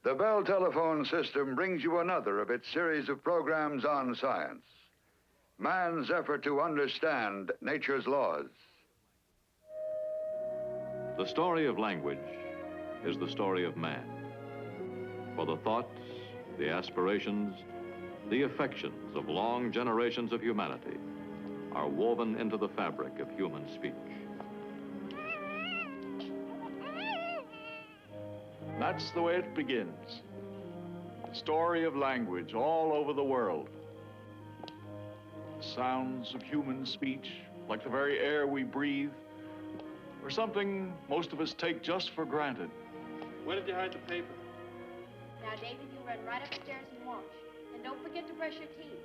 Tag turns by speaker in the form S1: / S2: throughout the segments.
S1: The Bell telephone system brings you another of its series of programs on science. Man's effort to understand nature's laws.
S2: The story of language is the story of man. For the thoughts, the aspirations, the affections of long generations of humanity are woven into the fabric of human speech.
S3: That's the way it begins. The story of language all over the world. The sounds of human speech, like the very air we breathe, or something most of us take just for granted.
S4: Where did you hide the paper?
S5: Now, David, you run right upstairs and wash. And don't forget to brush your teeth.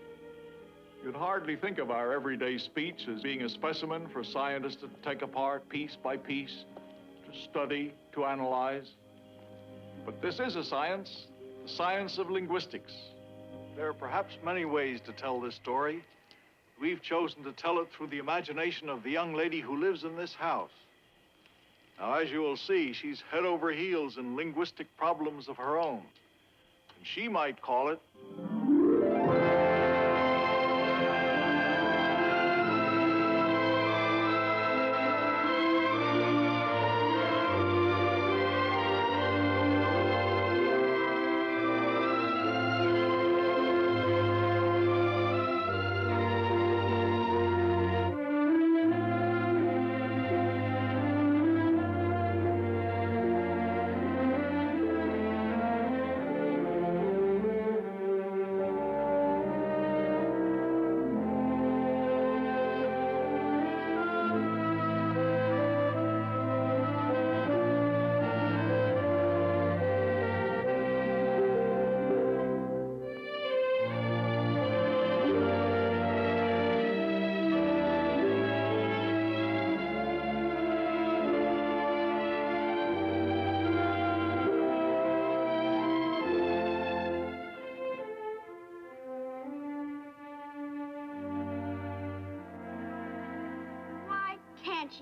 S3: You'd hardly think of our everyday speech as being a specimen for scientists to take apart piece by piece, to study, to analyze. But this is a science, the science of linguistics. There are perhaps many ways to tell this story. We've chosen to tell it through the imagination of the young lady who lives in this house. Now, as you will see, she's head over heels in linguistic problems of her own. And she might call it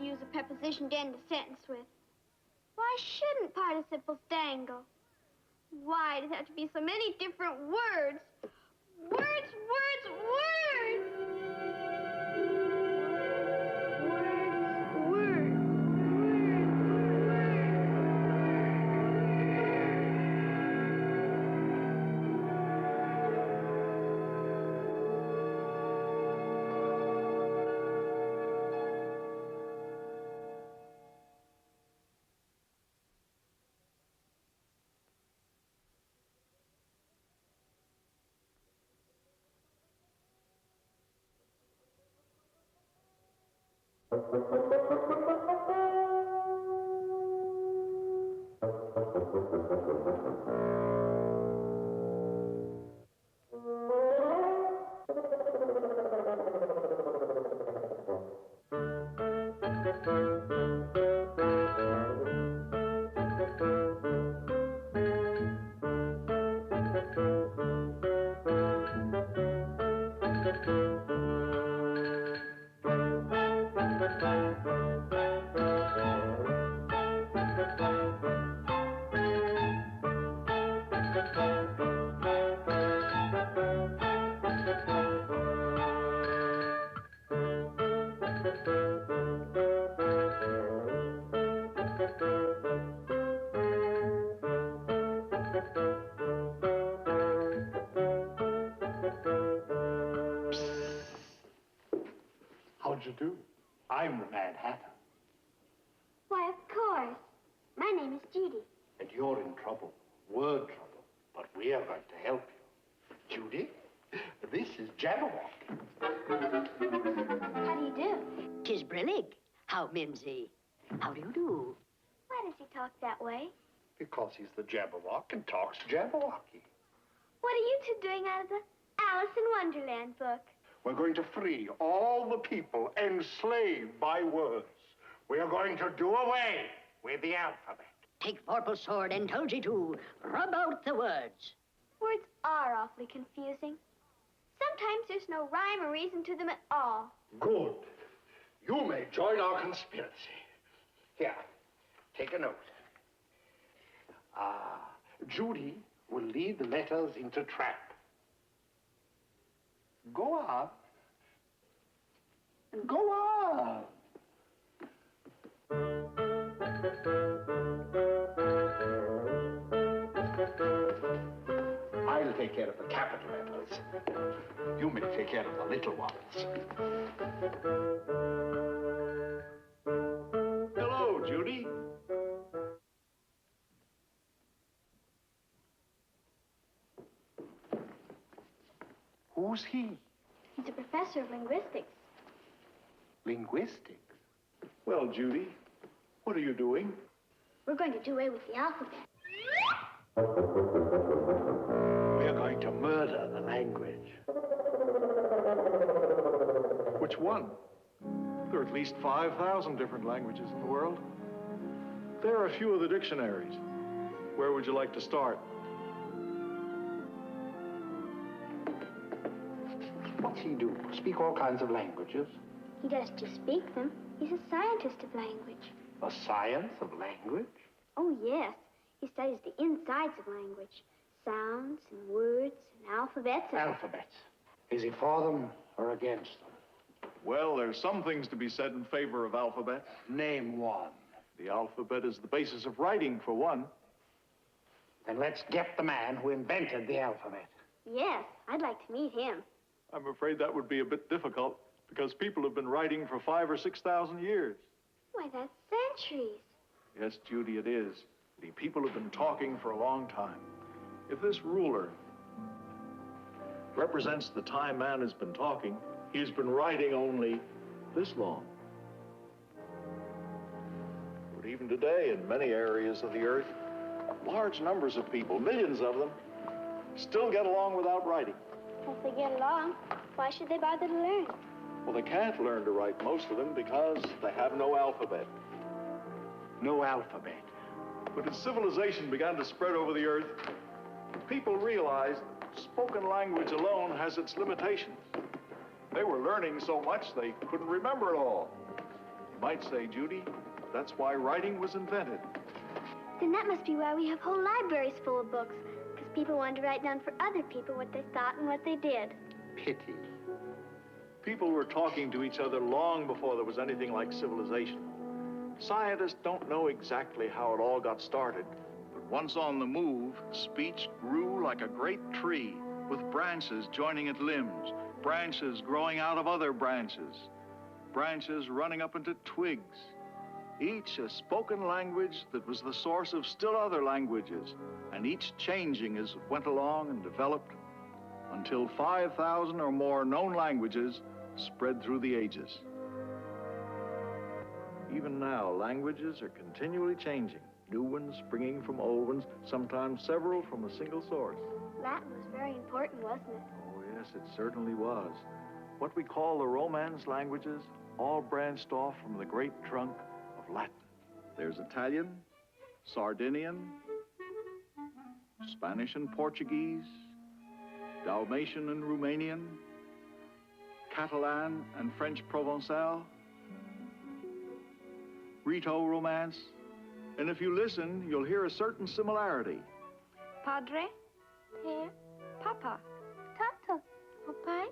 S6: use a preposition to end a sentence with? Why shouldn't participles dangle? Why does it have to be so many different words? Words, words, words! Words, words.
S7: How'd you do? I'm the Mad Hatter.
S6: Why, of course. My name is Judy.
S7: And you're in trouble. Word trouble. But we are going to help you. Judy, this is Jabberwock.
S6: How do you do?
S8: 'Tis Brillig. How, Mimsy? How do you do?
S6: Why does he talk that way?
S7: Because he's the Jabberwock and talks Jabberwocky.
S6: What are you two doing out of the Alice in Wonderland book?
S7: We're going to free all the people enslaved by words. We are going to do away with the alphabet.
S8: Take Vorpal's sword and told you to rub out the words.
S6: Words are awfully confusing. Sometimes there's no rhyme or reason to them at all.
S7: Good. You may join our conspiracy. Here, take a note. Judy will lead the letters into trap. Go on. Go on. I'll take care of the capital letters. You may take care of the little ones.
S3: Hello, Judy.
S7: Who's he?
S6: He's a professor of linguistics.
S7: Linguistics?
S3: Well, Judy, what are you doing?
S6: We're going to do away with the alphabet.
S7: We're going to murder the language.
S3: Which one? There are at least 5,000 different languages in the world. There are a few of the dictionaries. Where would you like to start?
S7: What's he do? Speak all kinds of languages?
S6: He doesn't just speak them. He's a scientist of language.
S7: A science of language?
S6: Oh, yes. He studies the insides of language. Sounds and words and alphabets and...
S7: Alphabets. Is he for them or against them?
S3: Well, there's some things to be said in favor of alphabet.
S7: Name one.
S3: The alphabet is the basis of writing, for one.
S7: Then let's get the man who invented the alphabet.
S6: Yes, I'd like to meet him.
S3: I'm afraid that would be a bit difficult, because people have been writing for 5,000 or 6,000 years.
S6: Why, that's centuries.
S3: Yes, Judy, it is. The people have been talking for a long time. If this ruler represents the time man has been talking, he's been writing only this long. But even today, in many areas of the earth, large numbers of people, millions of them, still get along without writing.
S6: If they get along, why should they bother to learn?
S3: Well, they can't learn to write, most of them, because they have no alphabet.
S7: No alphabet.
S3: But as civilization began to spread over the earth, people realized spoken language alone has its limitations. They were learning so much they couldn't remember it all. You might say, Judy, that's why writing was invented.
S6: Then that must be why we have whole libraries full of books. Because people wanted to write down for other people what they thought and what they did.
S7: Pity.
S3: People were talking to each other long before there was anything like civilization. Scientists don't know exactly how it all got started, but once on the move, speech grew like a great tree, with branches joining at limbs, branches growing out of other branches, branches running up into twigs, each a spoken language that was the source of still other languages, and each changing as it went along and developed, until 5,000 or more known languages spread through the ages. Even now, languages are continually changing, new ones springing from old ones, sometimes several from a single source.
S6: Latin was very important, wasn't it?
S3: Oh, yes, it certainly was. What we call the Romance languages all branched off from the great trunk of Latin. There's Italian, Sardinian, Spanish and Portuguese, Dalmatian and Romanian, Catalan and French Provençal, Rito Romance, and if you listen, you'll hear a certain similarity.
S6: Padre, Père, Papa, Tata, Opai.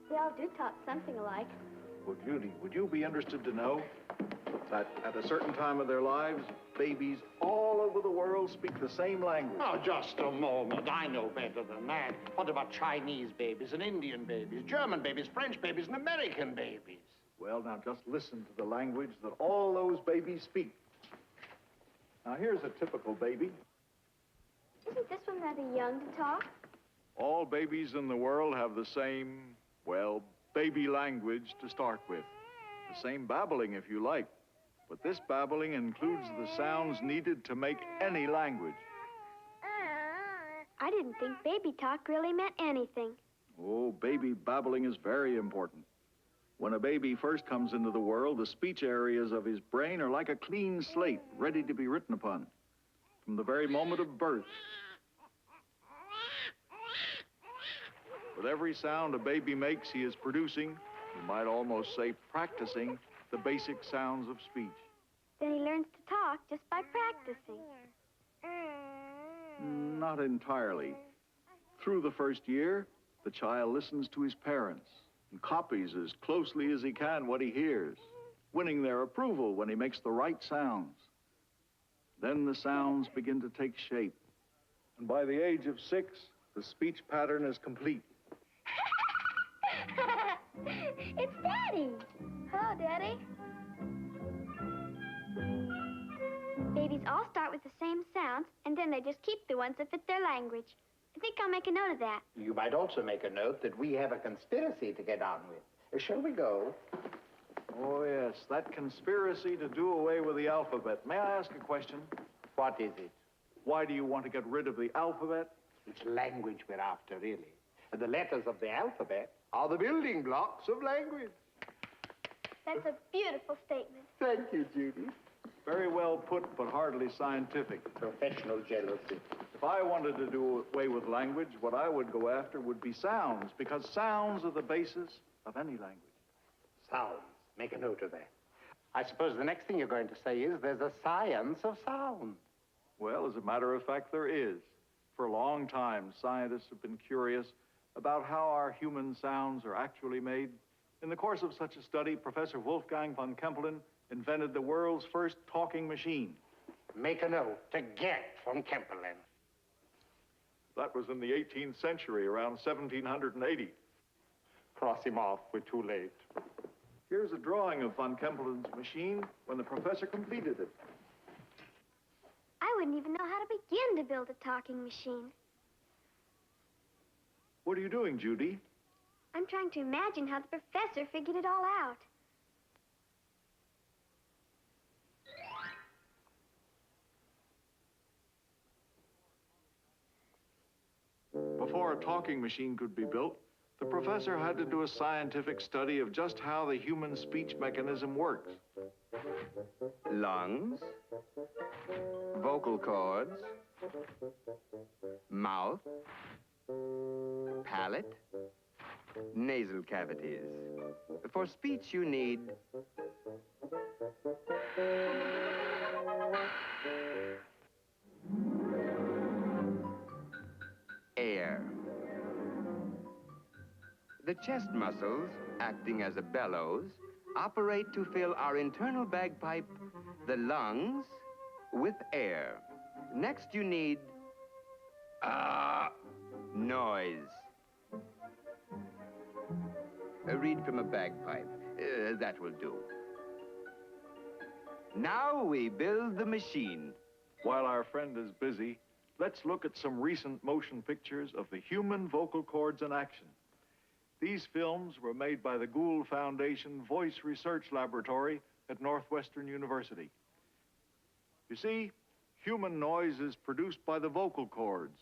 S6: They all do talk something alike.
S3: Well, Judy, would you be interested to know that at a certain time of their lives, babies all over the world speak the same language?
S7: Oh, just a moment. I know better than that. What about Chinese babies and Indian babies, German babies, French babies, and American babies?
S3: Well, now just listen to the language that all those babies speak. Now, here's a typical baby.
S6: Isn't this one rather young to talk?
S3: All babies in the world have the same, well, baby language to start with. The same babbling, if you like. But this babbling includes the sounds needed to make any language.
S6: I didn't think baby talk really meant anything.
S3: Oh, baby babbling is very important. When a baby first comes into the world, the speech areas of his brain are like a clean slate, ready to be written upon. From the very moment of birth. With every sound a baby makes, he is producing, you might almost say practicing, the basic sounds of speech.
S6: Then he learns to talk just by practicing.
S3: Not entirely. Through the first year, the child listens to his parents and copies as closely as he can what he hears, winning their approval when he makes the right sounds. Then the sounds begin to take shape. And by the age of 6, the speech pattern is complete.
S6: It's Daddy. Hello, Daddy. Babies all start with the same sounds, and then they just keep the ones that fit their language. I think I'll make a note of that.
S7: You might also make a note that we have a conspiracy to get on with. Shall we go?
S3: Oh, yes, that conspiracy to do away with the alphabet. May I ask a question?
S7: What is it?
S3: Why do you want to get rid of the alphabet?
S7: It's language we're after, really. And the letters of the alphabet are the building blocks of language.
S6: That's a beautiful statement.
S7: Thank you, Judy.
S3: Very well put, but hardly scientific.
S7: Professional jealousy.
S3: If I wanted to do away with language, what I would go after would be sounds, because sounds are the basis of any language.
S7: Sounds. Make a note of that. I suppose the next thing you're going to say is there's a science of sound.
S3: Well, as a matter of fact, there is. For a long time, scientists have been curious about how our human sounds are actually made. In the course of such a study, Professor Wolfgang von Kempelen invented the world's first talking machine.
S7: Make a note. To get from Kempelen.
S3: That was in the 18th century, around 1780.
S7: Cross him off. We're too late.
S3: Here's a drawing of von Kempelen's machine when the professor completed it.
S6: I wouldn't even know how to begin to build a talking machine.
S3: What are you doing, Judy?
S6: I'm trying to imagine how the professor figured it all out.
S3: Before a talking machine could be built, the professor had to do a scientific study of just how the human speech mechanism works.
S9: Lungs, vocal cords, mouth, palate, nasal cavities. For speech, you need air. The chest muscles, acting as a bellows, operate to fill our internal bagpipe, the lungs, with air. Next, you need noise. Read from a bagpipe. That will do. Now we build the machine.
S3: While our friend is busy, let's look at some recent motion pictures of the human vocal cords in action. These films were made by the Gould Foundation Voice Research Laboratory at Northwestern University. You see, human noise is produced by the vocal cords,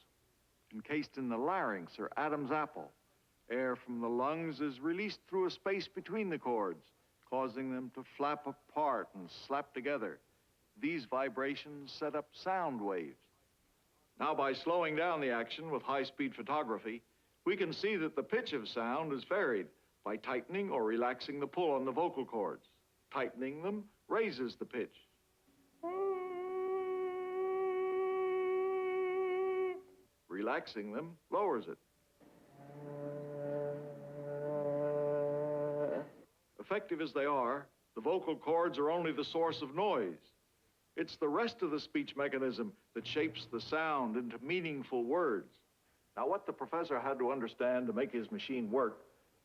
S3: encased in the larynx or Adam's apple. Air from the lungs is released through a space between the cords, causing them to flap apart and slap together. These vibrations set up sound waves. Now, by slowing down the action with high-speed photography, we can see that the pitch of sound is varied by tightening or relaxing the pull on the vocal cords. Tightening them raises the pitch. Relaxing them lowers it. Effective as they are, the vocal cords are only the source of noise. It's the rest of the speech mechanism that shapes the sound into meaningful words. Now, what the professor had to understand to make his machine work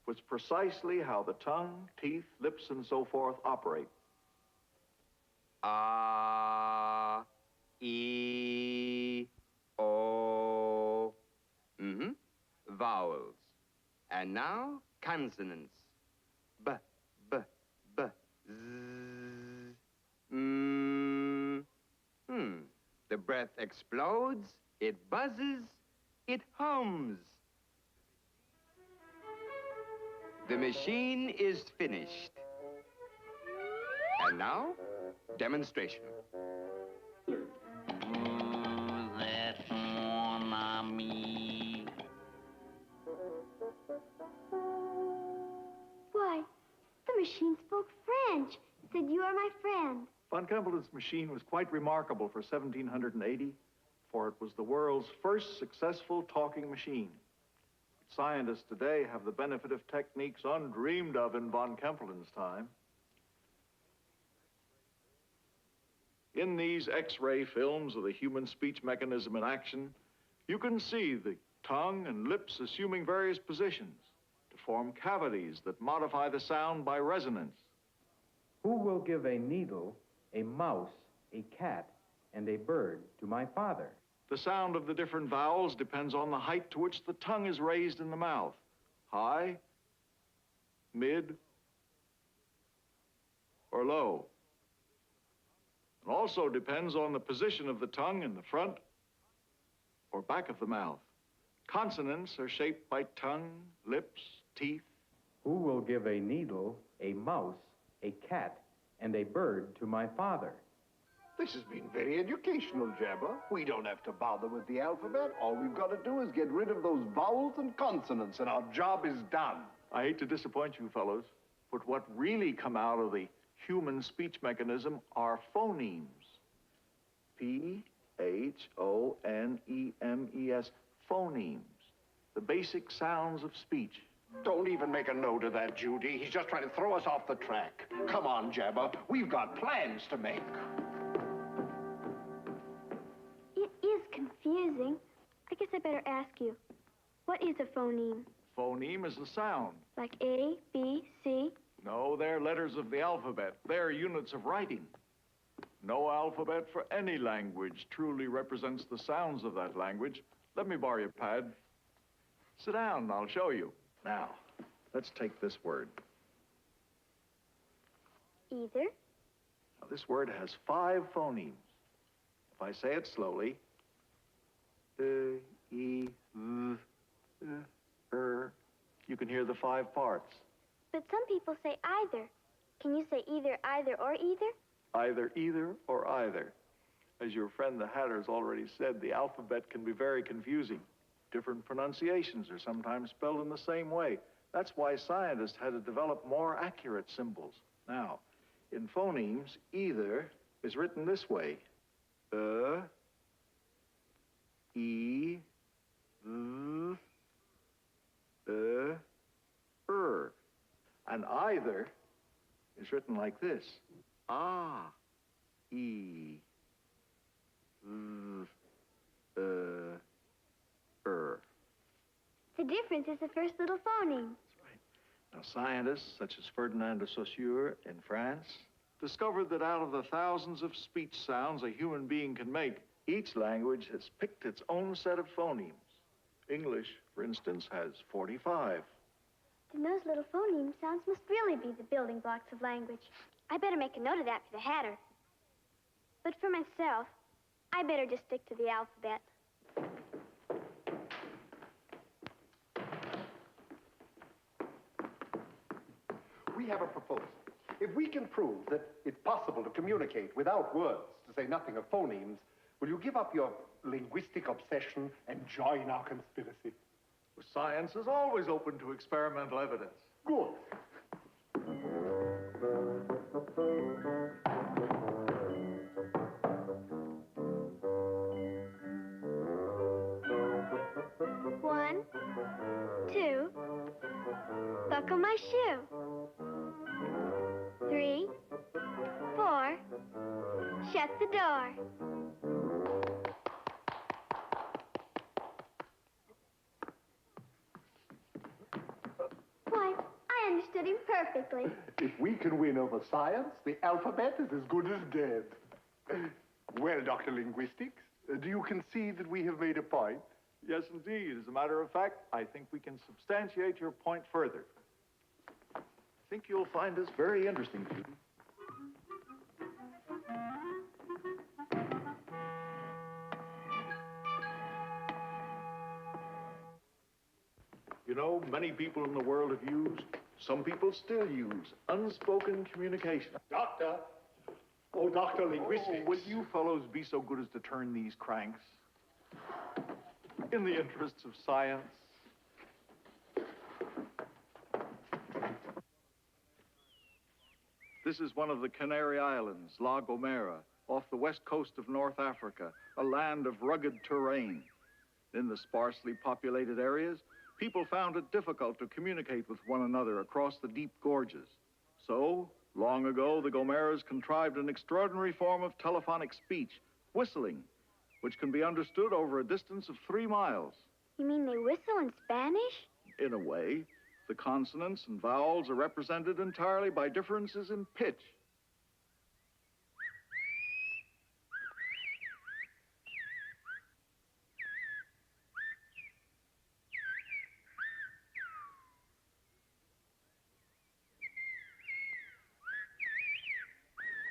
S3: was precisely how the tongue, teeth, lips, and so forth operate.
S9: Ah, E, O. Vowels. And now, consonants. B, B, B, Z, The breath explodes, it buzzes, it hums. The machine is finished. And now, demonstration.
S6: Why, the machine spoke French. It said, "You are my friend."
S3: Von Kempelen's machine was quite remarkable for 1780. for it was the world's first successful talking machine. Scientists today have the benefit of techniques undreamed of in von Kempelen's time. In these X-ray films of the human speech mechanism in action, you can see the tongue and lips assuming various positions to form cavities that modify the sound by resonance.
S10: Who will give a needle, a mouse, a cat, and a bird to my father?
S3: The sound of the different vowels depends on the height to which the tongue is raised in the mouth. High, mid, or low. It also depends on the position of the tongue in the front or back of the mouth. Consonants are shaped by tongue, lips, teeth.
S10: Who will give a needle, a mouse, a cat, and a bird to my father?
S11: This has been very educational, Jabba. We don't have to bother with the alphabet. All we've got to do is get rid of those vowels and consonants, and our job is done.
S3: I hate to disappoint you fellows, but what really come out of the human speech mechanism are phonemes. P-H-O-N-E-M-E-S, phonemes. The basic sounds of speech.
S7: Don't even make a note of that, Judy. He's just trying to throw us off the track. Come on, Jabba. We've got plans to make.
S6: It is confusing. I guess I better ask you, what is a phoneme?
S3: Phoneme is a sound.
S6: Like A, B, C?
S3: No, they're letters of the alphabet. They're units of writing. No alphabet for any language truly represents the sounds of that language. Let me borrow your pad. Sit down and I'll show you. Now, let's take this word.
S6: Either.
S3: Now, this word has 5 phonemes. If I say it slowly, you can hear the 5 parts.
S6: But some people say either. Can you say either, or either?
S3: Either, or either. As your friend the Hatter's already said, the alphabet can be very confusing. Different pronunciations are sometimes spelled in the same way. That's why scientists had to develop more accurate symbols. Now, in phonemes, either is written this way. E, And either is written like this. E,
S6: The difference is the first little phoneme.
S3: That's right. Now, scientists such as Ferdinand de Saussure in France discovered that out of the thousands of speech sounds a human being can make, each language has picked its own set of phonemes. English, for instance, has 45.
S6: Then those little phoneme sounds must really be the building blocks of language. I better make a note of that for the Hatter. But for myself, I better just stick to the alphabet.
S11: We have a proposal. If we can prove that it's possible to communicate without words, to say nothing of phonemes, will you give up your linguistic obsession and join our conspiracy?
S3: Science is always open to experimental evidence.
S11: Good.
S6: One, two, buckle my shoe. 3, 4, shut the door. Why, I understood him perfectly.
S11: If we can win over science, the alphabet is as good as dead. Well, Dr. Linguistics, do you concede that we have made a point?
S3: Yes, indeed. As a matter of fact, I think we can substantiate your point further. I think you'll find this very interesting, Judy. You know, many people in the world have used, some people still use, unspoken communication.
S11: Doctor! Oh, Dr. Linguistics.
S3: Will you fellows be so good as to turn these cranks? In the interests of science. This is one of the Canary Islands, La Gomera. off the west coast of North Africa, a land of rugged terrain. In the sparsely populated areas, people found it difficult to communicate with one another across the deep gorges. So, long ago, the Gomeras contrived an extraordinary form of telephonic speech, whistling, which can be understood over a distance of 3 miles.
S6: You mean they whistle in Spanish?
S3: In a way, the consonants and vowels are represented entirely by differences in pitch.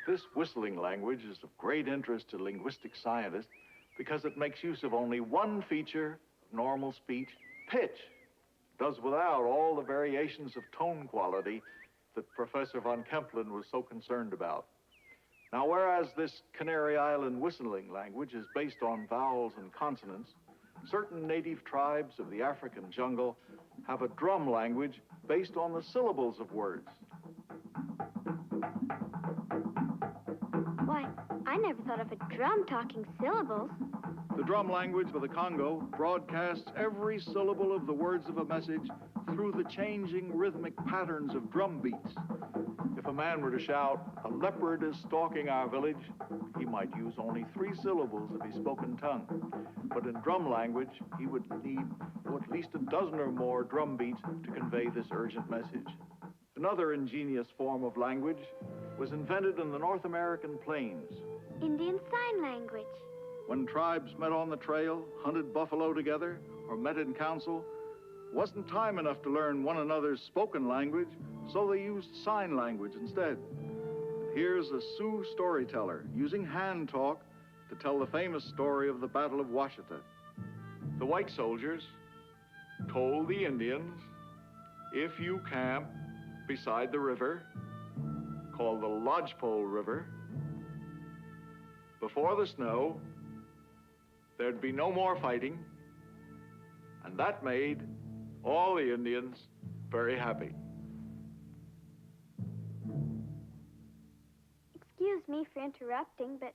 S3: This whistling language is of great interest to linguistic scientists because it makes use of only one feature of normal speech, pitch. It does without all the variations of tone quality that Professor von Kempelen was so concerned about. Now, whereas this Canary Island whistling language is based on vowels and consonants, certain native tribes of the African jungle have a drum language based on the syllables of words.
S6: Why, I never thought of a drum talking syllables.
S3: The drum language of the Congo broadcasts every syllable of the words of a message through the changing rhythmic patterns of drum beats. If a man were to shout, "A leopard is stalking our village," he might use only 3 syllables of his spoken tongue. But in drum language, he would need at least a dozen or more drum beats to convey this urgent message. Another ingenious form of language was invented in the North American plains.
S6: Indian Sign Language.
S3: When tribes met on the trail, hunted buffalo together, or met in council, wasn't time enough to learn one another's spoken language, so they used sign language instead. Here's a Sioux storyteller using hand talk to tell the famous story of the Battle of Washita. The white soldiers told the Indians, "If you camp beside the river, called the Lodgepole River, before the snow, there'd be no more fighting," and that made all the Indians very happy.
S6: Excuse me for interrupting, but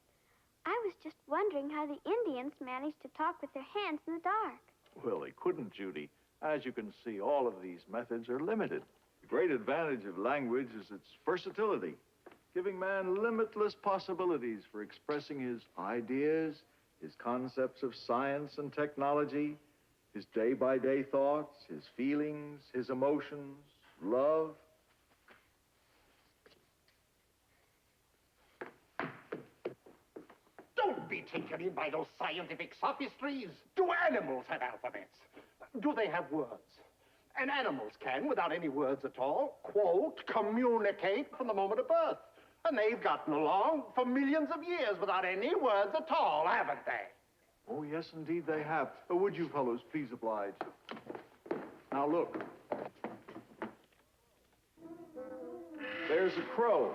S6: I was just wondering how the Indians managed to talk with their hands in the dark.
S3: Well, they couldn't, Judy. As you can see, all of these methods are limited. The great advantage of language is its versatility, giving man limitless possibilities for expressing his ideas, his concepts of science and technology, his day-by-day thoughts, his feelings, his emotions, love.
S7: Don't be taken in by those scientific sophistries. Do animals have alphabets? Do they have words? And animals can, without any words at all, quote, communicate from the moment of birth. And they've gotten along for millions of years without any words at all, haven't they?
S3: Oh, yes, indeed they have. Would you fellows please oblige? Now, look. There's a crow.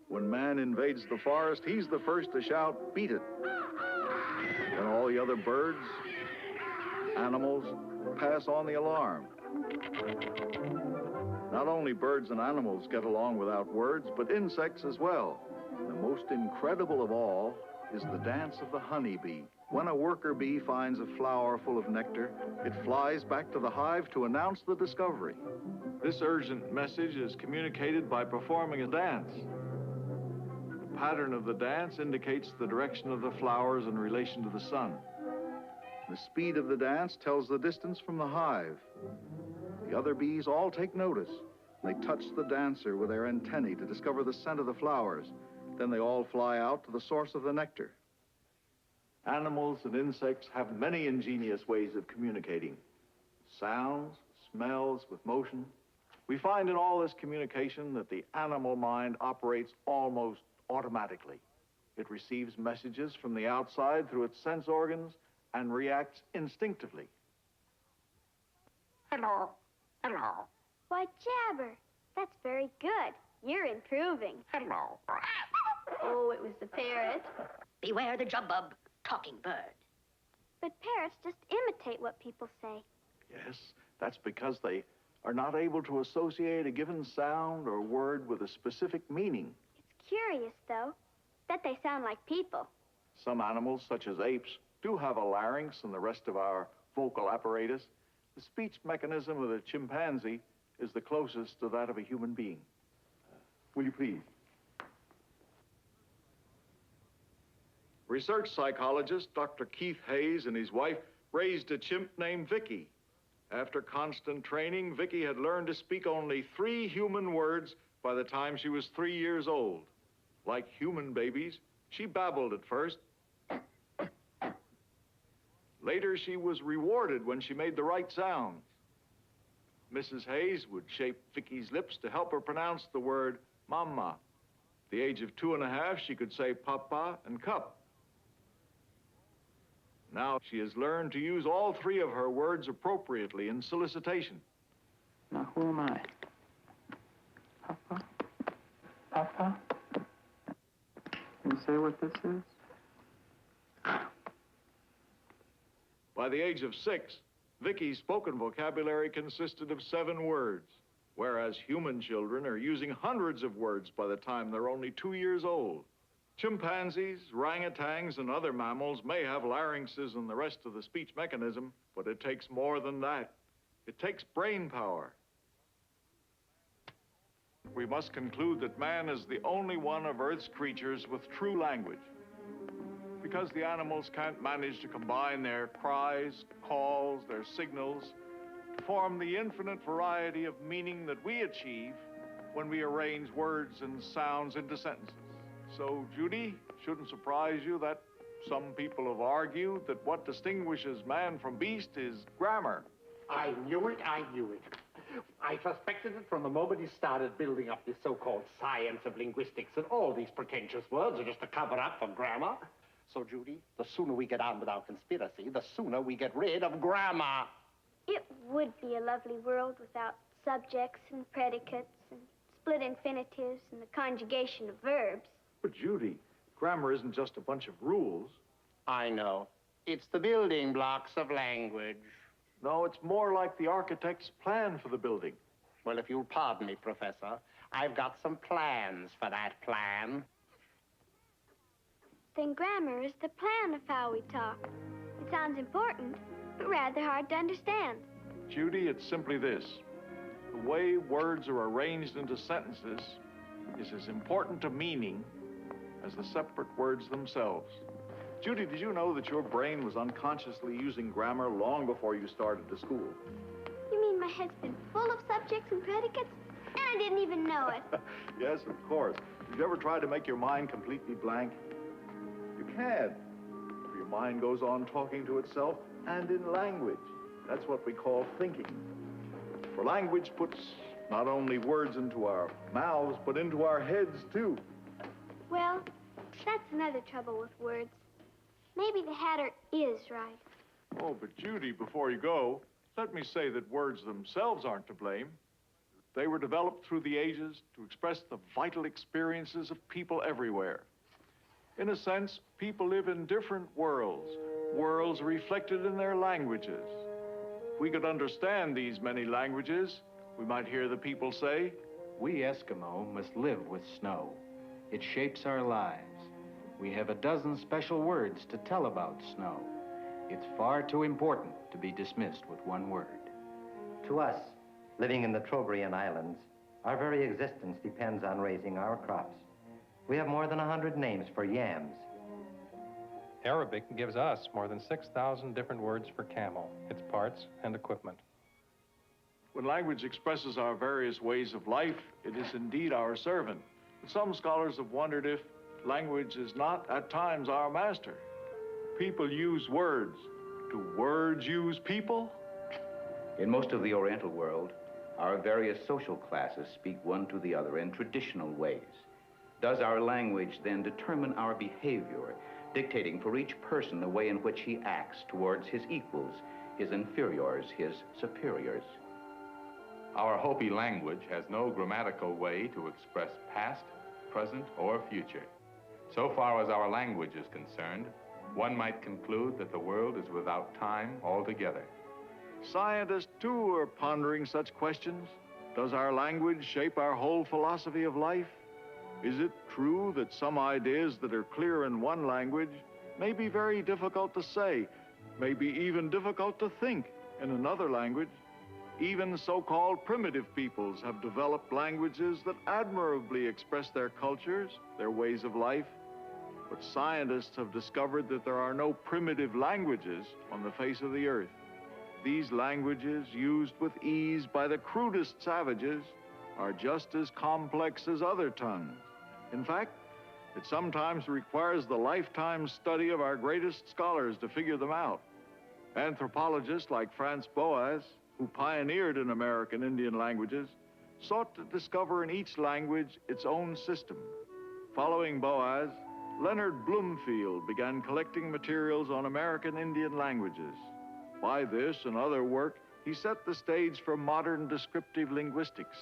S3: When man invades the forest, he's the first to shout, "Beat it." Then all the other birds, animals, pass on the alarm. Not only birds and animals get along without words, but insects as well. The most incredible of all is the dance of the honeybee. When a worker bee finds a flower full of nectar, it flies back to the hive to announce the discovery. This urgent message is communicated by performing a dance. The pattern of the dance indicates the direction of the flowers in relation to the sun. The speed of the dance tells the distance from the hive. The other bees all take notice. They touch the dancer with their antennae to discover the scent of the flowers. Then they all fly out to the source of the nectar. Animals and insects have many ingenious ways of communicating. Sounds, smells with motion. We find in all this communication that the animal mind operates almost automatically. It receives messages from the outside through its sense organs and reacts instinctively.
S7: Hello. Hello.
S6: Why, Jabber, that's very good. You're improving.
S7: Hello.
S5: Oh, it was the parrot.
S8: Beware the jubbub, talking bird.
S6: But parrots just imitate what people say.
S3: Yes, that's because they are not able to associate a given sound or word with a specific meaning.
S6: It's curious, though. Bet they sound like people.
S3: Some animals, such as apes, do have a larynx and the rest of our vocal apparatus. The speech mechanism of the chimpanzee is the closest to that of a human being. Will you please? Research psychologist Dr. Keith Hayes and his wife raised a chimp named Vicky. After constant training, Vicky had learned to speak only 3 human words by the time she was 3 years old. Like human babies, she babbled at first. Later, she was rewarded when she made the right sounds. Mrs. Hayes would shape Vicky's lips to help her pronounce the word mama. At the age of 2 1/2, she could say papa and cup. Now she has learned to use all 3 of her words appropriately in solicitation.
S10: Now, who am I? Papa? Papa? Can you say what this is?
S3: By the age of 6, Vicky's spoken vocabulary consisted of 7 words, whereas human children are using hundreds of words by the time they're only 2 years old. Chimpanzees, orangutans, and other mammals may have larynxes and the rest of the speech mechanism, but it takes more than that. It takes brain power. We must conclude that man is the only one of Earth's creatures with true language. Because the animals can't manage to combine their cries, calls, their signals, to form the infinite variety of meaning that we achieve when we arrange words and sounds into sentences. So, Judy, shouldn't surprise you that some people have argued that what distinguishes man from beast is grammar.
S7: I knew it, I knew it. I suspected it from the moment he started building up this so-called science of linguistics, and all these pretentious words are just a cover-up for grammar. So, Judy, the sooner we get on with our conspiracy, the sooner we get rid of grammar.
S6: It would be a lovely world without subjects and predicates and split infinitives and the conjugation of verbs.
S3: But, Judy, grammar isn't just a bunch of rules.
S7: I know. It's the building blocks of language.
S3: No, it's more like the architect's plan for the building.
S7: Well, if you'll pardon me, Professor, I've got some plans for that plan.
S6: Then grammar is the plan of how we talk. It sounds important, but rather hard to understand.
S3: Judy, it's simply this. The way words are arranged into sentences is as important to meaning as the separate words themselves. Judy, did you know that your brain was unconsciously using grammar long before you started to school?
S6: You mean my head's been full of subjects and predicates, and I didn't even know it?
S3: Yes, of course. Did you ever try to make your mind completely blank? You can. Your mind goes on talking to itself and in language. That's what we call thinking. For language puts not only words into our mouths, but into our heads, too.
S6: Well, that's another trouble with words. Maybe the Hatter is right.
S3: Oh, but Judy, before you go, let me say that words themselves aren't to blame. They were developed through the ages to express the vital experiences of people everywhere. In a sense, people live in different worlds, worlds reflected in their languages. If we could understand these many languages, we might hear the people say,
S10: We Eskimo must live with snow. It shapes our lives. We have a dozen special words to tell about snow. It's far too important to be dismissed with one word.
S12: To us, living in the Trobriand Islands, our very existence depends on raising our crops. We have more than 100 names for yams.
S13: Arabic gives us more than 6,000 different words for camel, its parts, and equipment.
S3: When language expresses our various ways of life, it is indeed our servant. But some scholars have wondered if language is not, at times, our master. People use words. Do words use people?
S14: In most of the Oriental world, our various social classes speak one to the other in traditional ways. Does our language then determine our behavior, dictating for each person the way in which he acts towards his equals, his inferiors, his superiors?
S15: Our Hopi language has no grammatical way to express past, present, or future. So far as our language is concerned, one might conclude that the world is without time altogether.
S3: Scientists, too, are pondering such questions. Does our language shape our whole philosophy of life? Is it true that some ideas that are clear in one language may be very difficult to say, may be even difficult to think in another language. Even so-called primitive peoples have developed languages that admirably express their cultures, their ways of life. But scientists have discovered that there are no primitive languages on the face of the earth. These languages, used with ease by the crudest savages, are just as complex as other tongues. In fact, it sometimes requires the lifetime study of our greatest scholars to figure them out. Anthropologists like Franz Boas, who pioneered in American Indian languages, sought to discover in each language its own system. Following Boas, Leonard Bloomfield began collecting materials on American Indian languages. By this and other work, he set the stage for modern descriptive linguistics.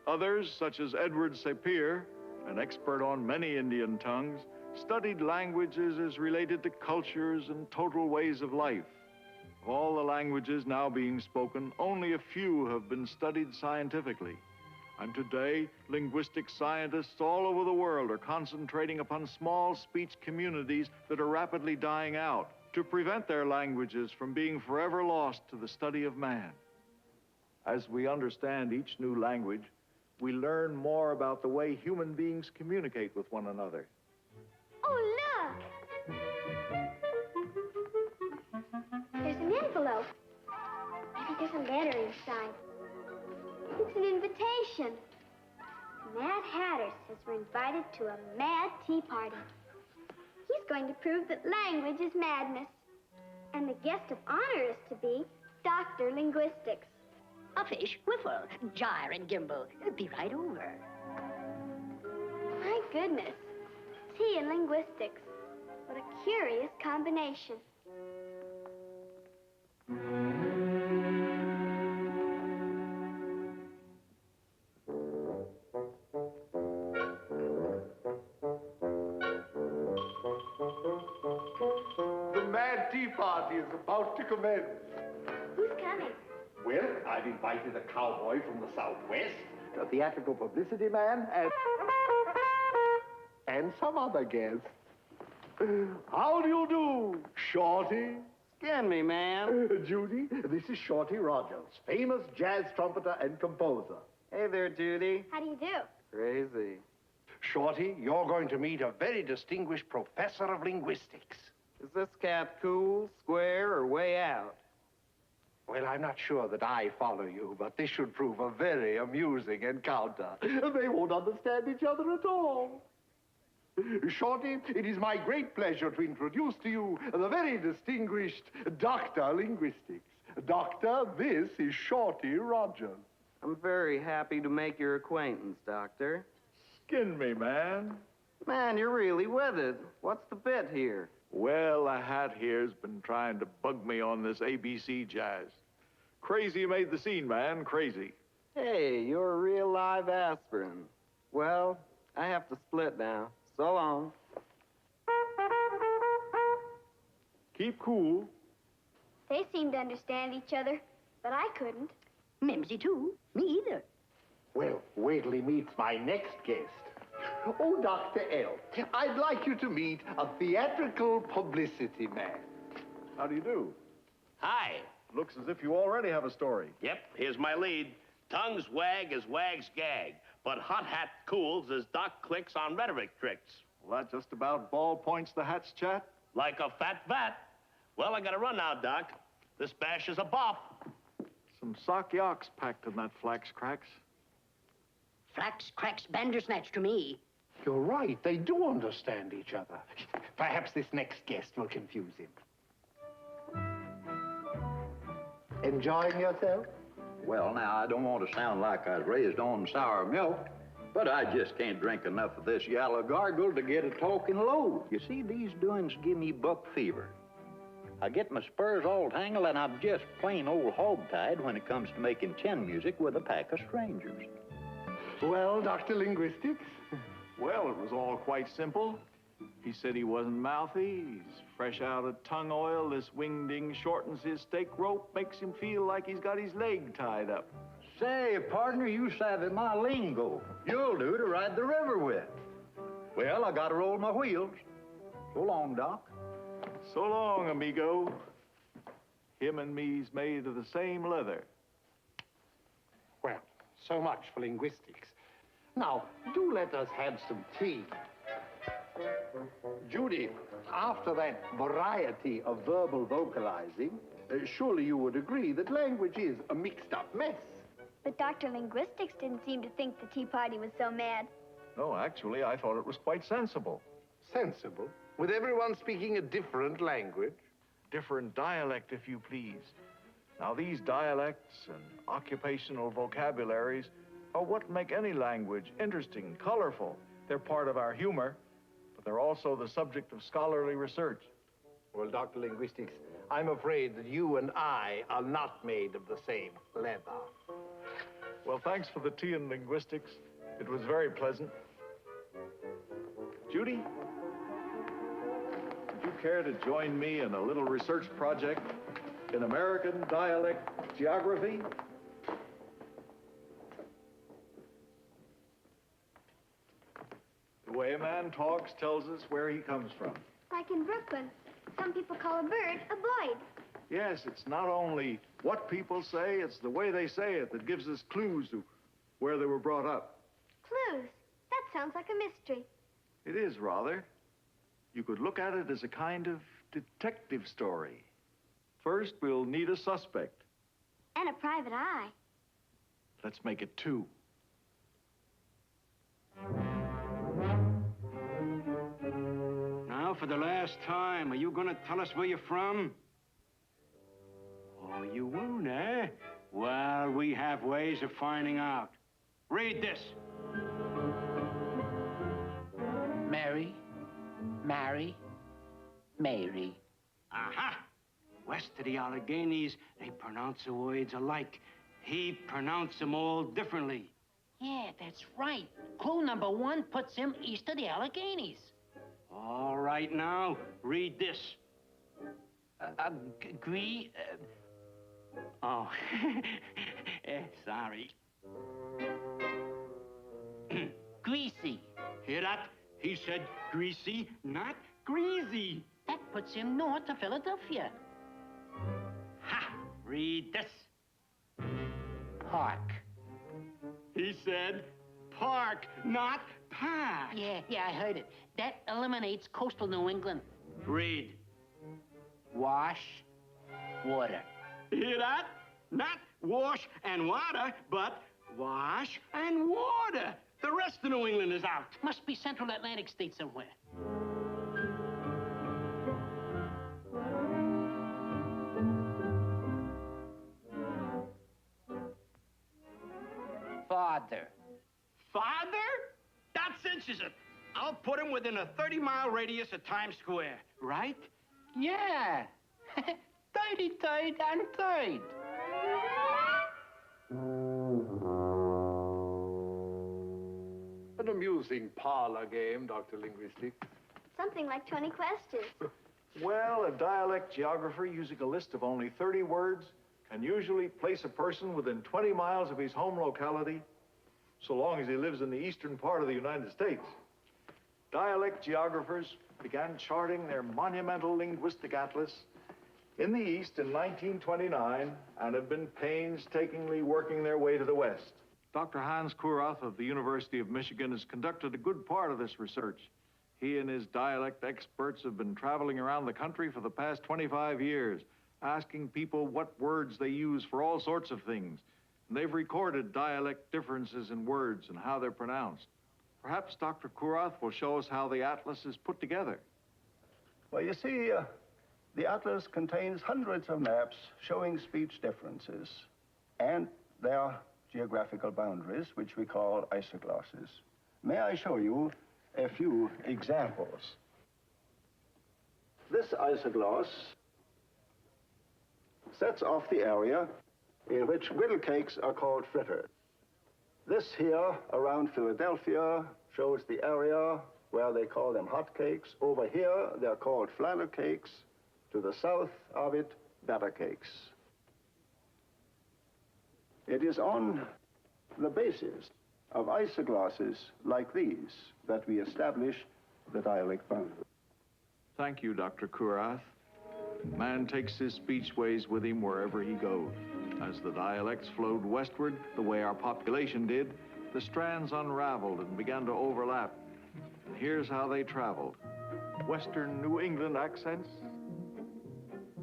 S3: Others, such as Edward Sapir, an expert on many Indian tongues, studied languages as related to cultures and total ways of life. Of all the languages now being spoken, only a few have been studied scientifically. And today, linguistic scientists all over the world are concentrating upon small speech communities that are rapidly dying out to prevent their languages from being forever lost to the study of man. As we understand each new language, we learn more about the way human beings communicate with one another.
S6: Oh, look! There's an envelope. Maybe there's a letter inside. It's an invitation. Mad Hatter says we're invited to a mad tea party. He's going to prove that language is madness. And the guest of honor is to be Dr. Linguistics.
S8: A fish, whiffle, gyre and gimbal. Be right over.
S6: My goodness. Tea and linguistics. What a curious combination.
S11: The mad tea party is about to commence.
S6: Who's coming?
S11: Well, I've invited a cowboy from the Southwest, a theatrical publicity man, and some other guests. How do you do, Shorty?
S16: Skin me, man.
S11: Judy, this is Shorty Rogers, famous jazz trumpeter and composer.
S16: Hey there, Judy.
S6: How do you do?
S16: Crazy.
S11: Shorty, you're going to meet a very distinguished professor of linguistics.
S16: Is this cat cool, square, or way out?
S11: Well, I'm not sure that I follow you, but this should prove a very amusing encounter. They won't understand each other at all. Shorty, it is my great pleasure to introduce to you the very distinguished Dr. Linguistics. Doctor, this is Shorty Rogers.
S16: I'm very happy to make your acquaintance, Doctor.
S3: Skin me, man.
S16: Man, you're really with it. What's the bit here?
S3: Well, the hat here's been trying to bug me on this ABC jazz. Crazy made the scene, man, crazy.
S16: Hey, you're a real live aspirin. Well, I have to split now. So long.
S3: Keep cool.
S6: They seem to understand each other, but I couldn't.
S8: Mimsy, too. Me either.
S11: Well, wait till he meets my next guest. Oh, Dr. L, I'd like you to meet a theatrical publicity man.
S3: How do you do?
S17: Hi.
S3: Looks as if you already have a story.
S17: Yep, here's my lead. Tongues wag as wags gag, but hot hat cools as Doc clicks on rhetoric tricks.
S3: Well, that just about ballpoints the hat's chat.
S17: Like a fat vat. Well, I gotta run now, Doc. This bash is a bop.
S3: Some sock yocks packed in that flax cracks.
S8: Flax cracks bandersnatch to me.
S11: You're right, they do understand each other. Perhaps this next guest will confuse him. Enjoying yourself?
S18: Well, now, I don't want to sound like I was raised on sour milk, but I just can't drink enough of this yellow gargle to get a talking low. You see, these doings give me buck fever. I get my spurs all tangled, and I'm just plain old hog-tied when it comes to making chin music with a pack of strangers.
S11: Well, Dr. Linguistics?
S3: Well, it was all quite simple. He said he wasn't mouthy. He's fresh out of tongue oil. This wingding shortens his stake rope, makes him feel like he's got his leg tied up.
S18: Say, partner, you savvy my lingo. You'll do to ride the river with. Well, I gotta roll my wheels. So long, Doc.
S3: So long, amigo. Him and me's made of the same leather.
S7: Well, so much for linguistics. Now, do let us have some tea. Judy, after that variety of verbal vocalizing, surely you would agree that language is a mixed-up mess.
S6: But Dr. Linguistics didn't seem to think the tea party was so mad.
S3: No, actually, I thought it was quite sensible.
S7: Sensible? With everyone speaking a different language?
S3: Different dialect, if you please. Now, these dialects and occupational vocabularies are what make any language interesting, colorful. They're part of our humor, but they're also the subject of scholarly research.
S7: Well, Dr. Linguistics, I'm afraid that you and I are not made of the same leather.
S3: Well, thanks for the tea and linguistics. It was very pleasant. Judy, would you care to join me in a little research project in American dialect geography? The way a man talks tells us where he comes from.
S6: Like in Brooklyn, some people call a bird a Boyd.
S3: Yes, it's not only what people say, it's the way they say it that gives us clues to where they were brought up.
S6: Clues? That sounds like a mystery.
S3: It is, rather. You could look at it as a kind of detective story. First, we'll need a suspect.
S6: And a private eye.
S3: Let's make it two.
S19: Now, for the last time, are you going to tell us where you're from? Oh, you won't, eh? Well, we have ways of finding out. Read this.
S20: Mary, Mary, Mary.
S19: Aha! West of the Alleghenies, they pronounce the words alike. He pronounced them all differently.
S20: Yeah, that's right. Clue number 1 puts him east of the Alleghenies.
S19: All right, now, read this. Oh, sorry.
S20: Greasy.
S19: Hear that? He said greasy, not greasy.
S20: That puts him north of Philadelphia.
S19: Ha! Read this.
S20: Park.
S19: He said park, not park.
S20: Yeah, I heard it. That eliminates coastal New England.
S19: Read.
S20: Wash, water.
S19: Hear that? Not wash and water, but wash and water. The rest of New England is out.
S20: Must be Central Atlantic state somewhere. Father.
S19: Father? That cinches it. I'll put him within a 30-mile radius of Times Square, right?
S20: Yeah. 33rd and 3rd.
S7: An amusing parlor game, Dr. Linguistics.
S6: Something like 20 questions.
S3: Well, a dialect geographer using a list of only 30 words can usually place a person within 20 miles of his home locality, so long as he lives in the eastern part of the United States. Dialect geographers began charting their monumental linguistic atlas in the East in 1929 and have been painstakingly working their way to the West. Dr. Hans Kurath of the University of Michigan has conducted a good part of this research. He and his dialect experts have been traveling around the country for the past 25 years, asking people what words they use for all sorts of things. And they've recorded dialect differences in words and how they're pronounced. Perhaps Dr. Kurath will show us how the atlas is put together.
S21: Well, you see, the atlas contains hundreds of maps showing speech differences and their geographical boundaries, which we call isoglosses. May I show you a few examples? This isogloss sets off the area in which griddle cakes are called fritters. This here around Philadelphia shows the area where they call them hot cakes. Over here, they're called flannel cakes. To the south of it, batter cakes. It is on the basis of isoglasses like these that we establish the dialect boundary.
S3: Thank you, Dr. Kurath. Man takes his speechways with him wherever he goes. As the dialects flowed westward, the way our population did, the strands unraveled and began to overlap. And here's how they traveled. Western New England accents,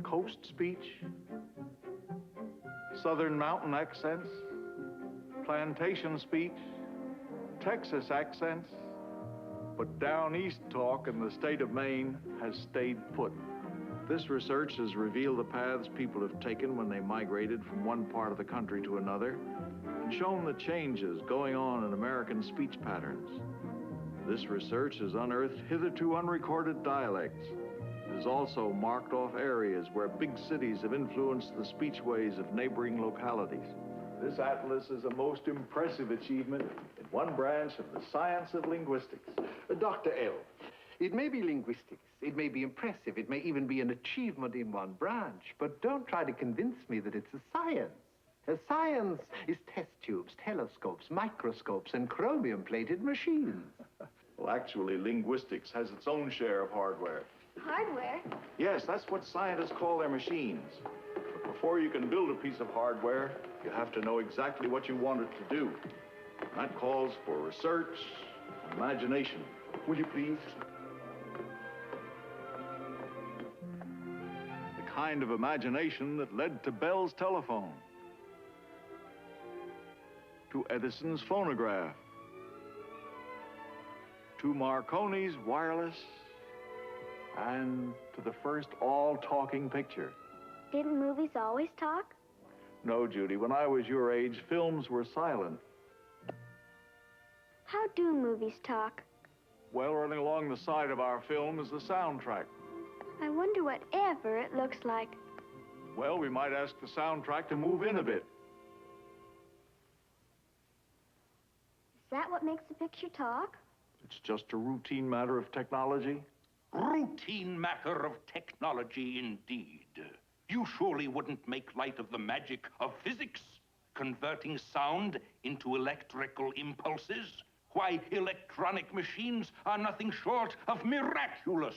S3: coast speech, southern mountain accents, plantation speech, Texas accents, but down east talk in the state of Maine has stayed put. This research has revealed the paths people have taken when they migrated from one part of the country to another, and shown the changes going on in American speech patterns. This research has unearthed hitherto unrecorded dialects. It has also marked off areas where big cities have influenced the speechways of neighboring localities. This atlas is a most impressive achievement in one branch of the science of linguistics.
S11: Dr. L., it may be linguistics, it may be impressive, it may even be an achievement in one branch, but don't try to convince me that it's a science. A science is test tubes, telescopes, microscopes, and chromium-plated machines.
S3: Well, actually, linguistics has its own share of hardware.
S6: Hardware?
S3: Yes, that's what scientists call their machines. But before you can build a piece of hardware, you have to know exactly what you want it to do. That calls for research and imagination. Will you please? The kind of imagination that led to Bell's telephone, to Edison's phonograph, to Marconi's wireless, and to the first all-talking picture.
S6: Didn't movies always talk?
S3: No, Judy. When I was your age, films were silent.
S6: How do movies talk?
S3: Well, running along the side of our film is the soundtrack.
S6: I wonder whatever it looks like.
S3: Well, we might ask the soundtrack to move in a bit.
S6: Is that what makes the picture talk?
S3: It's just a routine matter of technology.
S1: Routine matter of technology, indeed. You surely wouldn't make light of the magic of physics, converting sound into electrical impulses. Why, electronic machines are nothing short of miraculous.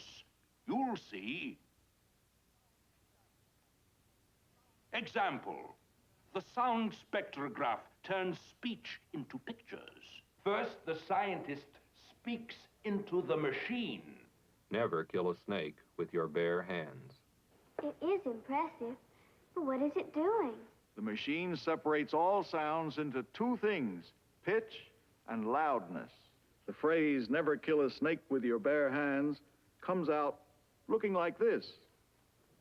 S1: You'll see. Example, the sound spectrograph turns speech into pictures. First, the scientist speaks into the machine.
S13: Never kill a snake with your bare hands.
S6: It is impressive, but what is it doing?
S3: The machine separates all sounds into two things, pitch and loudness. The phrase, never kill a snake with your bare hands, comes out looking like this.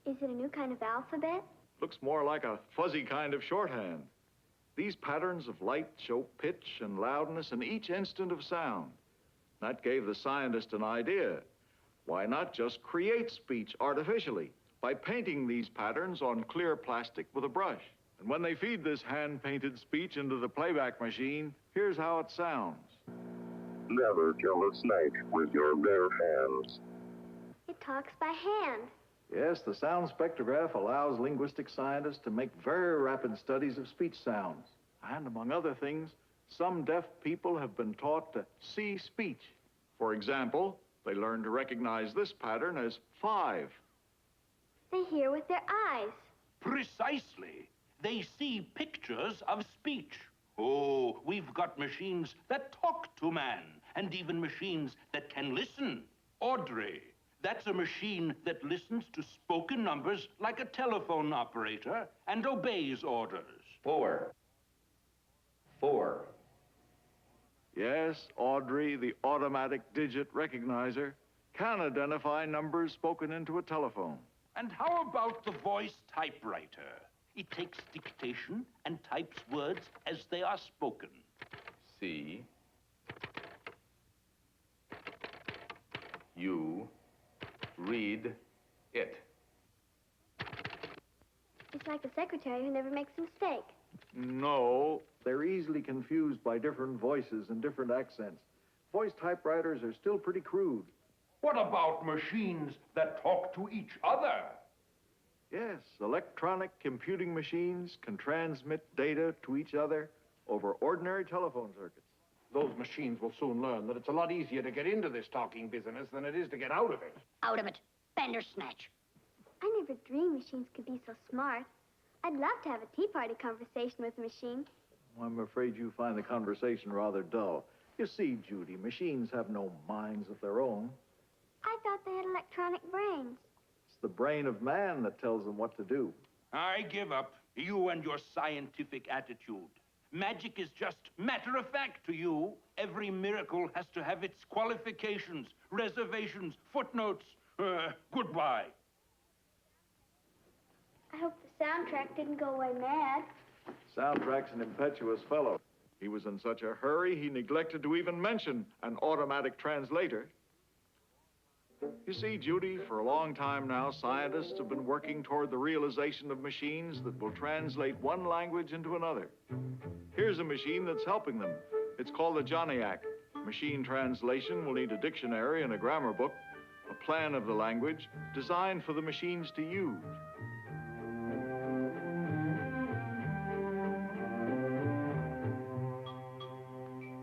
S6: Is it a new kind of alphabet?
S3: Looks more like a fuzzy kind of shorthand. These patterns of light show pitch and loudness in each instant of sound. That gave the scientist an idea. Why not just create speech artificially by painting these patterns on clear plastic with a brush? And when they feed this hand-painted speech into the playback machine, here's how it sounds.
S21: Never kill a snake with your bare hands.
S6: It talks by hand.
S3: Yes, the sound spectrograph allows linguistic scientists to make very rapid studies of speech sounds. And among other things, some deaf people have been taught to see speech. For example, they learn to recognize this pattern as 5.
S6: They hear with their eyes.
S1: Precisely. They see pictures of speech. Oh, we've got machines that talk to man, and even machines that can listen. Audrey, that's a machine that listens to spoken numbers like a telephone operator and obeys orders.
S14: 4.
S3: Yes, Audrey, the automatic digit recognizer, can identify numbers spoken into a telephone.
S1: And how about the voice typewriter? It takes dictation and types words as they are spoken.
S15: C. You read it.
S6: It's like a secretary who never makes a mistake.
S3: No, they're easily confused by different voices and different accents. Voice typewriters are still pretty crude.
S1: What about machines that talk to each other?
S3: Yes, electronic computing machines can transmit data to each other over ordinary telephone circuits. Those machines will soon learn that it's a lot easier to get into this talking business than it is to get out of it.
S8: Out of it. Bandersnatch.
S6: I never dreamed machines could be so smart. I'd love to have a tea party conversation with a machine.
S3: I'm afraid you find the conversation rather dull. You see, Judy, machines have no minds of their own.
S6: I thought they had electronic brains.
S3: It's the brain of man that tells them what to do.
S1: I give up. You and your scientific attitude. Magic is just matter of fact to you. Every miracle has to have its qualifications, reservations, footnotes. Goodbye.
S6: I hope the soundtrack didn't go away mad.
S3: Soundtrack's an impetuous fellow. He was in such a hurry, he neglected to even mention an automatic translator. You see, Judy, for a long time now, scientists have been working toward the realization of machines that will translate one language into another. Here's a machine that's helping them. It's called the Johnniac. Machine translation will need a dictionary and a grammar book, a plan of the language designed for the machines to use.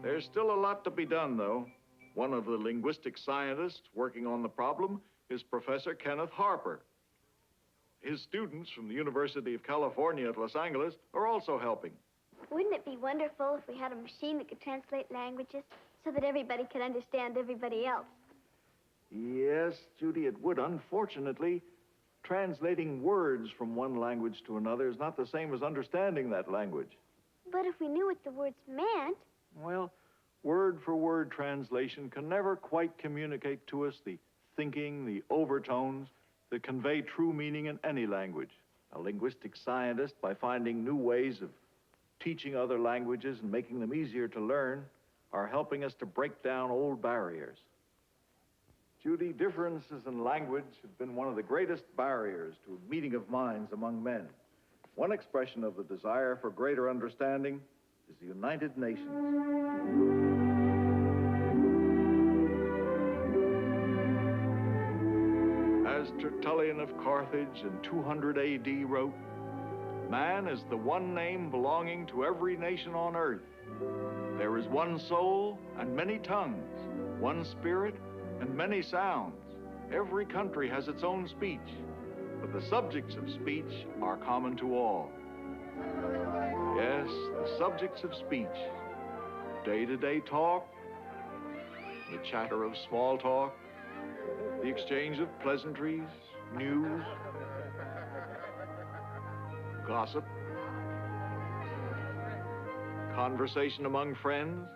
S3: There's still a lot to be done, though. One of the linguistic scientists working on the problem is Professor Kenneth Harper. His students from the University of California at Los Angeles are also helping.
S6: Wouldn't it be wonderful if we had a machine that could translate languages so that everybody could understand everybody else?
S3: Yes, Judy, it would. Unfortunately, translating words from one language to another is not the same as understanding that language.
S6: But if we knew what the words meant...
S3: Well, word-for-word translation can never quite communicate to us the thinking, the overtones that convey true meaning in any language. A linguistic scientist, by finding new ways of teaching other languages and making them easier to learn, are helping us to break down old barriers. Judy, differences in language have been one of the greatest barriers to a meeting of minds among men. One expression of the desire for greater understanding is the United Nations. As Tertullian of Carthage in 200 AD wrote, man is the one name belonging to every nation on earth. There is one soul and many tongues, one spirit and many sounds. Every country has its own speech, but the subjects of speech are common to all. Yes, the subjects of speech. Day-to-day talk, the chatter of small talk, the exchange of pleasantries, news, gossip, conversation among friends,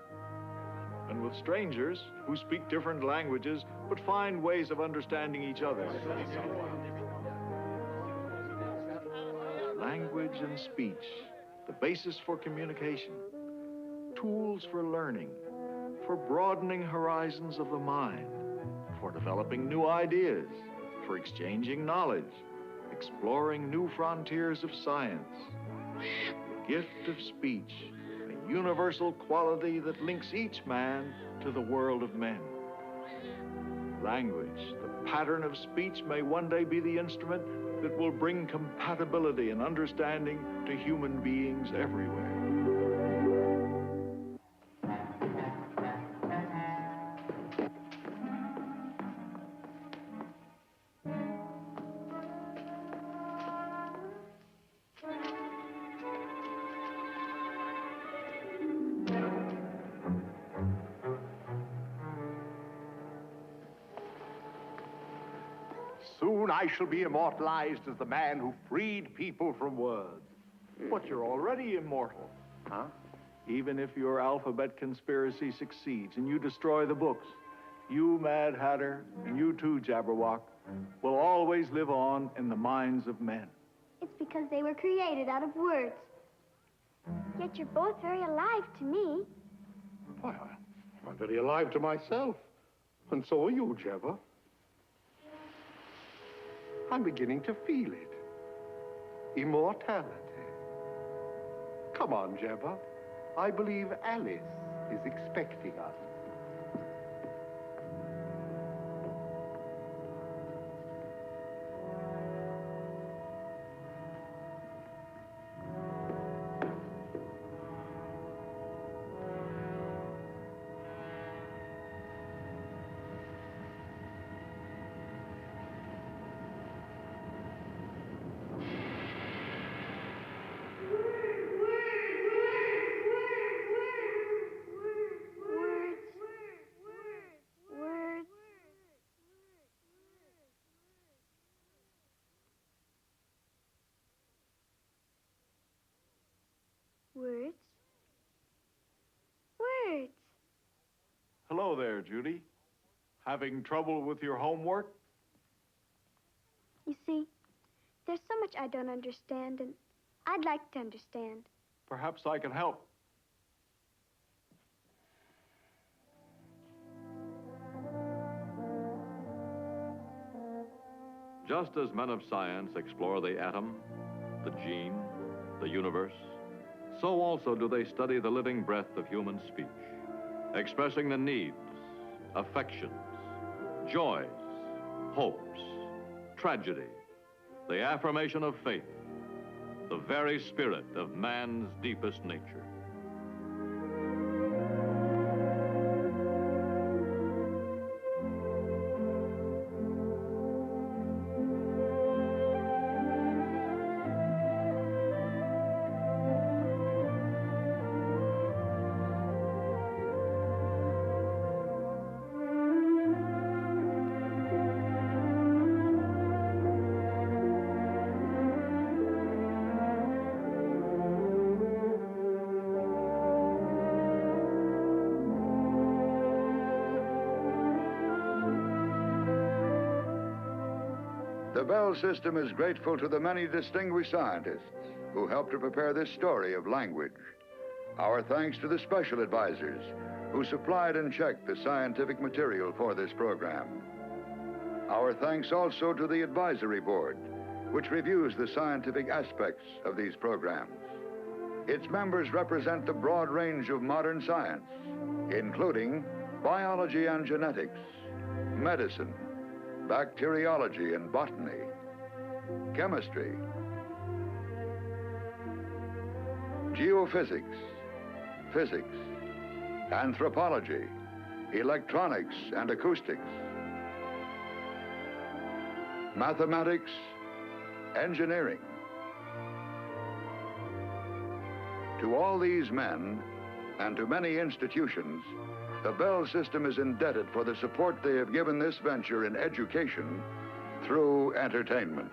S3: and with strangers who speak different languages but find ways of understanding each other. Language and speech, the basis for communication, tools for learning, for broadening horizons of the mind, for developing new ideas, for exchanging knowledge, exploring new frontiers of science. The gift of speech, a universal quality that links each man to the world of men. Language, the pattern of speech, may one day be the instrument that will bring compatibility and understanding to human beings everywhere.
S11: Soon I shall be immortalized as the man who freed people from words.
S3: But you're already immortal.
S11: Huh?
S3: Even if your alphabet conspiracy succeeds and you destroy the books, you, Mad Hatter, and you too, Jabberwock, will always live on in the minds of men.
S6: It's because they were created out of words. Yet you're both very alive to me.
S11: Why, I'm very alive to myself. And so are you, Jabber. I'm beginning to feel it. Immortality. Come on, Jabber. I believe Alice is expecting us.
S3: Hello there, Judy. Having trouble with your homework?
S6: You see, there's so much I don't understand, and I'd like to understand.
S3: Perhaps I can help.
S2: Just as men of science explore the atom, the gene, the universe, so also do they study the living breath of human speech, expressing the needs, affections, joys, hopes, tragedy, the affirmation of faith, the very spirit of man's deepest nature.
S22: The Bell system is grateful to the many distinguished scientists who helped to prepare this story of language. Our thanks to the special advisors who supplied and checked the scientific material for this program. Our thanks also to the advisory board, which reviews the scientific aspects of these programs. Its members represent the broad range of modern science, including biology and genetics, medicine, bacteriology and botany, chemistry, geophysics, physics, anthropology, electronics and acoustics, mathematics, engineering. To all these men and to many institutions, the Bell system is indebted for the support they have given this venture in education through entertainment.